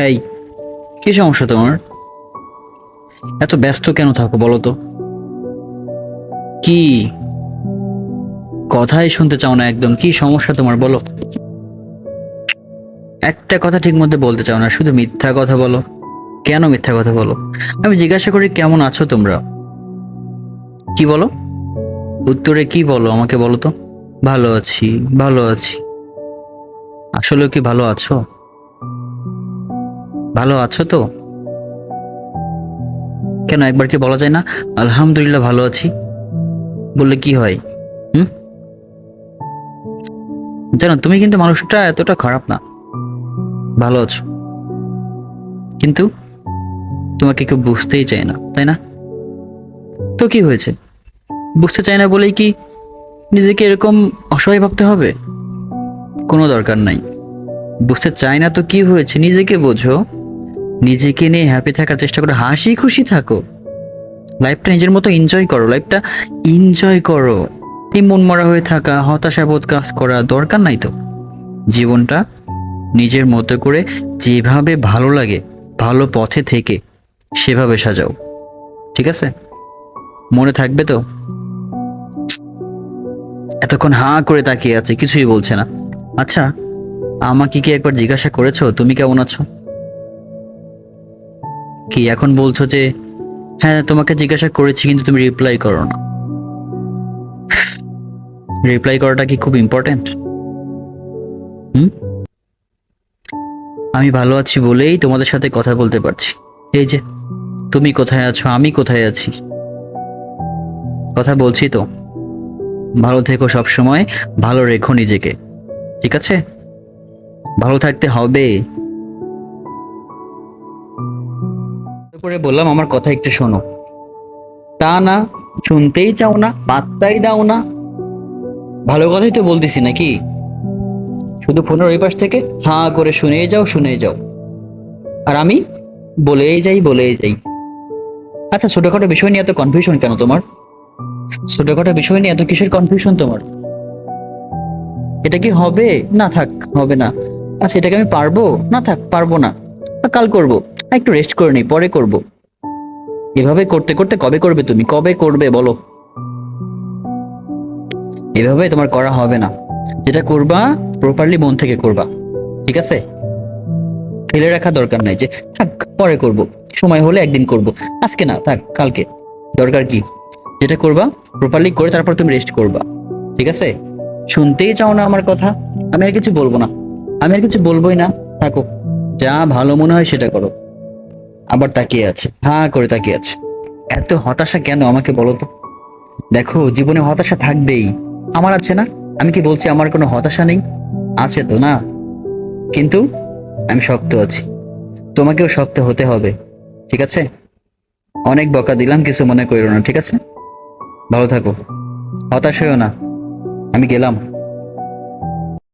এই, কি সমস্যা তোমার? এত ব্যস্ত কেন থাকো বলো তো? কি কথাই শুনতে চাও না একদম? কি সমস্যা তোমার বলো? একটা কথা ঠিক মতো বলতে চাও না, শুধু মিথ্যা কথা বলো। কেন মিথ্যা কথা বলো? আমি জিজ্ঞাসা করি কেমন আছো তোমরা, কি বলো? উত্তরে কি বলো আমাকে বলো তো? ভালো আছি, ভালো আছি। আসলে কি ভালো আছো? ভালো আছো তো? কেন একবার কি বলা যায় না আলহামদুলিল্লাহ ভালো আছি? বললে কি হয়? হুম? জানো তুমি কিন্তু মানুষটা এতটা খারাপ না। ভালো আছো, কিন্তু তোমাকে কেউ বুঝতেই চায় না, তাই না? তো কি হয়েছে? বুঝতে চায় না বলেই কি নিজেকে এরকম অসহায় ভাবতে হবে? কোনো দরকার নাই। বুঝতে চায় না তো কি হয়েছে, নিজেকে বোঝো। নিজেকে নিয়ে হ্যাপি থাকার চেষ্টা করো, হাসি খুশি থাকো। লাইফটা নিজের মতো এনজয় করো, লাইফটা এনজয় করো। এই মন মরা হয়ে থাকা, হতাশাবোধ কাজ করা দরকার নাই তো। জীবনটা নিজের মতো করে যেভাবে ভালো লাগে, ভালো পথে থেকে সেভাবে সাজাও। ঠিক আছে? মনে থাকবে তো? এতক্ষণ হাঁ করে তাকিয়ে আছে, কিছুই বলছে না। আচ্ছা, আমাকে কি একবার জিজ্ঞাসা করেছো তুমি কেমন আছো? কি এখন বলছো যে হ্যাঁ তোমাকে জিজ্ঞাসা করেছি কিন্তু তুমি রিপ্লাই করো না? রিপ্লাই করাটা কি খুব ইম্পর্ট্যান্ট? হুম? আমি ভালো আছি বলেই তোমাদের সাথে কথা বলতে পারছি। এই যে, তুমি কোথায় আছো, আমি কোথায় আছি, কথা বলছি তো। ভালো থেকো সব সময়, ভালো রেখো নিজেকে। ঠিক আছে? ভালো থাকতে হবে। করে বললাম আমার কথা একটু শোনো। তা না, শুনতেই চাও না, পাত্তাই দাও না। ভালো কথাই তো বলতেছি নাকি? শুধু ফোনের ওই পাশ থেকে হাঁ করে শুনেই যাও, শুনেই যাও। আর আমি বলেই যাই, বলেই যাই। আচ্ছা, ছোটখাটো বিষয় নিয়ে এত কনফিউশন কেন তোমার? ছোটখাটো বিষয় নিয়ে এত কিসের কনফিউশন তোমার? এটা কি হবে? না থাক, হবে না। আচ্ছা, এটাকে আমি পারবো? না থাক, পারবো না। কাল করবো। একটু রেস্ট করে নিই, পরে করব। এভাবে করতে করতে কবে করবে তুমি, কবে করবে বলো? এভাবে তোমার করা হবে না। যেটা করবা প্রপারলি মন থেকে করবা। ঠিক আছে? ফেলে রাখা দরকার নাই যে থাক পরে করব, সময় হলে একদিন করব, আজকে না, থাক কালকে। দরকার কি? যেটা করবা প্রপারলি করে তারপর তুমি রেস্ট করবা। ঠিক আছে? শুনতেই চাও না আমার কথা। আমি আর কিছু বলবো না, আমি আর কিছু বলবোই না। থাকো, যা ভালো মনে হয় সেটা করো। আবার তাকিয়ে আছে, হ্যাঁ করে তাকিয়ে আছে। এত হতাশা কেন আমাকে বলো তো? দেখো, জীবনে হতাশা থাকবেই। আমার আছে না? আমি কি বলছি আমার কোনো হতাশা নেই? আছে তো, না? কিন্তু আমি শক্ত আছি। তোমাকেও শক্ত হতে হবে। ঠিক আছে? অনেক বকা দিলাম, কিছু মনে করো না। ঠিক আছে? ভালো থাকো, হতাশ হইও না। আমি গেলাম।